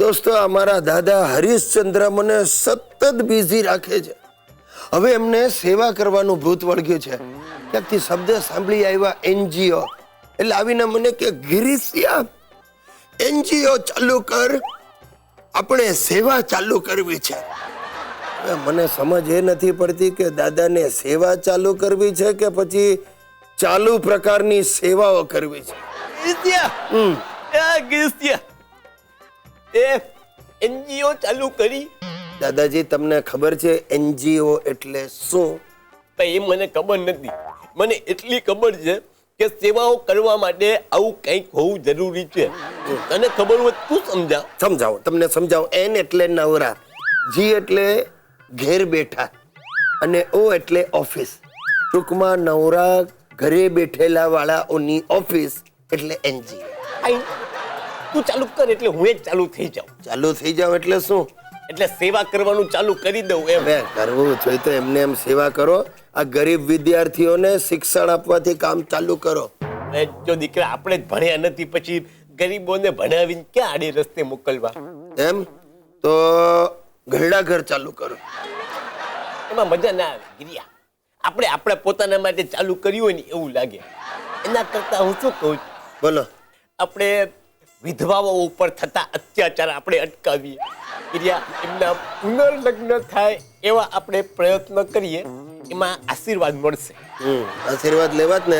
દોસ્તો, અમારા દાદા હરીશચંદ્ર મને સતત બિઝી રાખે છે. હવે એમને સેવા કરવાનું ભૂત વળગ્યું છે. ક્યાંકથી શબ્દ સાંભળી આવ્યા NGO, એટલે આવીને મને કે ગિરીશિયા NGO ચાલુ કર, આપણે સેવા ચાલુ કરવી છે. હવે મને સમજ એ નથી પડતી કે દાદાને સેવા ચાલુ કરવી છે કે પછી ચાલુ પ્રકારની સેવાઓ કરવી છે. NGO ચાલુ કરી. દાદાજી, તમને ખબર છે NGO એટલે શું? એ મને ખબર નથી. મને એટલી ખબર છે કે સેવાઓ કરવા માટે આવું કંઈક હોવું જરૂરી છે. તને ખબર હોય તું સમજાવ. સમજાવો, તમને સમજાવો. N એટલે નવરા, G એટલે ઘેર બેઠા અને O એટલે ઓફિસ. ટૂંકમાં નવરા ઘરે બેઠેલા વાળાઓની ઓફિસ એટલે NGO. તું ચાલુ કર એટલે હું જ ચાલુ થઈ જાઉં. ચાલુ થઈ જાવ એટલે શું? એટલે સેવા કરવાનું ચાલુ કરી દઉં એમ. હવે કરવું જોઈએ તો એમને એમ સેવા કરો. આ ગરીબ વિદ્યાર્થીઓને શિક્ષણ આપવાથી કામ ચાલુ કરો. જો દીકરા આપણે જ ભણ્યા નથી, પછી ગરીબોને ભણાવીને ક્યાં આડી રસ્તે મોકલવા? એમ તો ઘરડા ઘર ચાલુ કરો. એમાં મજા ના આવે ગિરિયા. આપણે પોતાના માટે ચાલુ કર્યું હોય ને એવું લાગે. એના કરતા હું શું કહું, બોલો. આપણે વિધવાઓ ઉપર થતા અત્યાચાર આપણે અટકાવીએ. ગિરિયા, એમના પુનર્લગ્ન થાય એવા આપણે પ્રયત્ન કરીએ, એમાં આશીર્વાદ મળશે. આશીર્વાદ લેવા જ ને,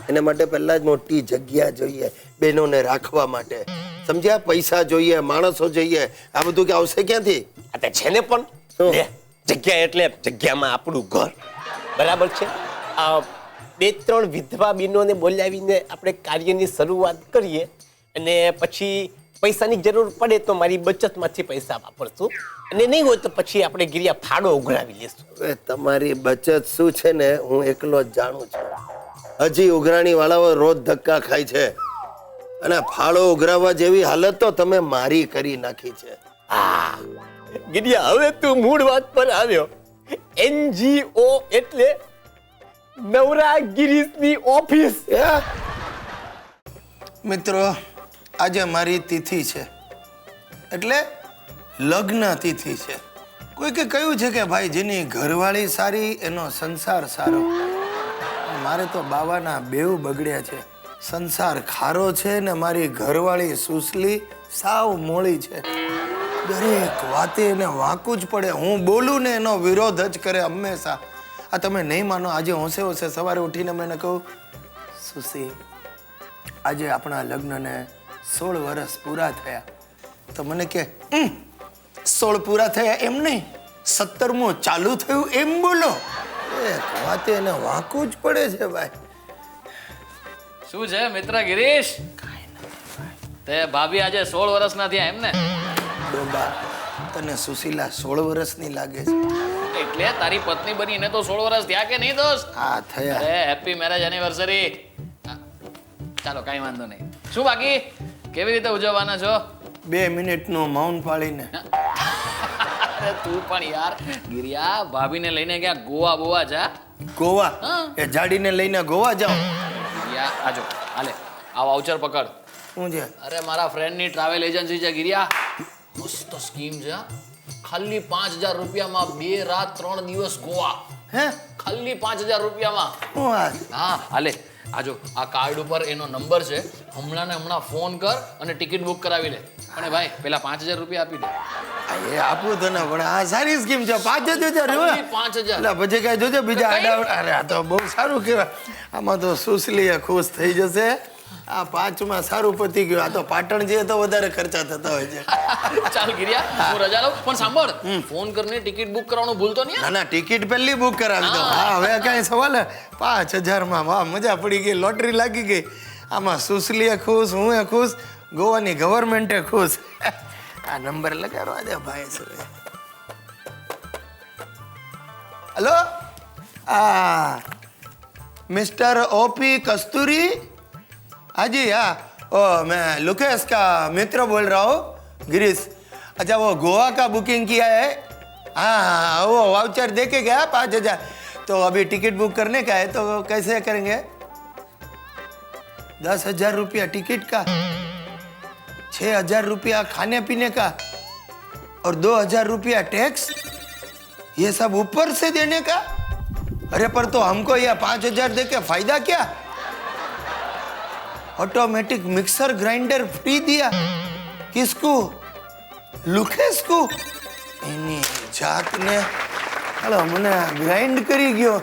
એના માટે પહેલા જ મોટી જગ્યા જોઈએ બહેનોને રાખવા માટે. સમજ્યા? પૈસા જોઈએ, માણસો જોઈએ. આ બધું કે આવશે ક્યાંથી? આ છે ને પણ જગ્યા એટલે જગ્યામાં આપણું ઘર. બરાબર છે. 2-3 વિધવા બહેનોને બોલાવીને આપણે કાર્યની શરૂઆત કરીએ અને પછી પૈસાની જરૂર પડે તો મારી બચતમાંથી પૈસા વાપરશું, અને નહીં હોય તો પછી આપણે ગિરિયા ફાળો ઉઘરાવી લેશું. હવે તમારી બચત શું છે ને હું એકલો જ જાણું છું. હજી ઉઘરાણી વાળાઓ રોજ ધક્કા ખાય છે, અને ફાળો ઉઘરાવવા જેવી હાલત તો તમે મારી કરી નાખી છે. ગિરિયા, હવે તું મૂળ વાત પર આવ્યો. NGO એટલે નવરા ગિરીશની ઓફિસ. મિત્રો, આજે મારી તિથિ છે, એટલે લગ્ન તિથિ છે. કોઈકે કહ્યું છે કે ભાઈ જેની ઘરવાળી સારી એનો સંસાર સારો. મારે તો બાવાના બેવ બગડ્યા છે. સંસાર ખારો છે ને મારી ઘરવાળી સુસલી સાવ મોળી છે. દરેક વાતે એને વાંકું જ પડે. હું બોલું ને એનો વિરોધ જ કરે હંમેશા. આ તમે નહીં માનો, આજે હોંશે હોંશે સવારે ઉઠીને મેં કહું, સુસી, આજે આપણા લગ્નને 16 વર્ષ પૂરા થયા. તો મને કે 16 પૂરા થયા એમ નહીં, 17મું ચાલુ થયું એમ બોલો. એક વાતે એને વાંકું જ પડે છે ભાઈ. શું છે મિત્ર ગિરીશ? તે ભાભી આજે 16 વર્ષના થયા એમ ને? ડોબા, તને સુશીલા 16 વર્ષની લાગે છે? એટલે તારી પત્ની બનીને તો 16 વર્ષ થયા કે નહીં દોસ્ત? હા, થયા. અરે હેપી મેરેજ એનિવર્સરી. ચાલો કાંઈ વાંધો નહીં. શું બાકી કેવી રીતે ઉજવવાના છો? 2 મિનિટનું મૌન પાળીને. અરે તું પણ યાર ગિરિયા, ભાભીને લઈને ક્યાં ગોવા બોવા જા? ગોવા? એ જાડીને લઈને ગોવા જાઓ? ગિરિયા, આજો હાલે આ વાઉચર પકડ. શું છે? અરે મારા ફ્રેન્ડની ટ્રાવેલ એજન્સી છે ગિરિયા. મસ્ત સ્કીમ છે. ખાલી 5000 રૂપિયામાં 2 રાત 3 દિવસ ગોવા. હે? ખાલી 5000 રૂપિયામાં. શું વાત? હા હાલે આજો આ કાર્ડ ઉપર એનો નંબર છે. હમણાં ને હમણાં ફોન કર અને ટિકિટ બુક કરાવી લે. અને ભાઈ પેલા 5000 રૂપિયા આપી દે. એ આપું તને, પણ આ સારી સ્કીમ છે. 5000 ખાલી 5000. એટલે પછી કઈ જોજે બીજા આડા. અરે આ તો બહુ સારું કહેવાય. આમાં તો સુશલી ખુશ થઈ જશે. આ 5માં સારું પતી ગયું. આ તો પાટણ જઈએ તો વધારે ખર્ચા થતા હોય છે. ચાલ ગિરિયા, હું રજા લઉં, પણ સાંભળ, ફોન કરીને ટિકિટ બુક કરવાનું ભૂલતો નહીં. ના ના, ટિકિટ પહેલી બુક કરાવી દો. હા, હવે કઈ સવાલ? 5000માં વાહ, મજા પડી ગઈ, લોટરી લાગી ગઈ. આમાં સુશલીએ ખુશ, હું ખુશ, ગોવાની ગવર્મેન્ટે ખુશ. આ નંબર લગાડવા દે ભાઈ. હેલો, मिस्टर ओपी कस्तूरी? हाँ जी, हाँ, ओ मैं लुकेश का मित्र बोल रहा हूँ, गिरीश. अच्छा, वो गोवा का बुकिंग किया है? हाँ, वो वाउचर दे के गया 5000. तो अभी टिकट बुक करने का है, तो कैसे करेंगे? 10,000 रुपया टिकट का, 6,000 रुपया खाने पीने का. और 2000 रुपया टैक्स, ये सब ऊपर से देने का? अरे पर तो हमको यह 5000 दे के फायदा क्या? ऑटोमेटिक मिक्सर ग्राइंडर फ्री दिया किसको? લુખેશ કો એની જાતને હાલો મને ગ્રાઇન્ડ કરી ગયો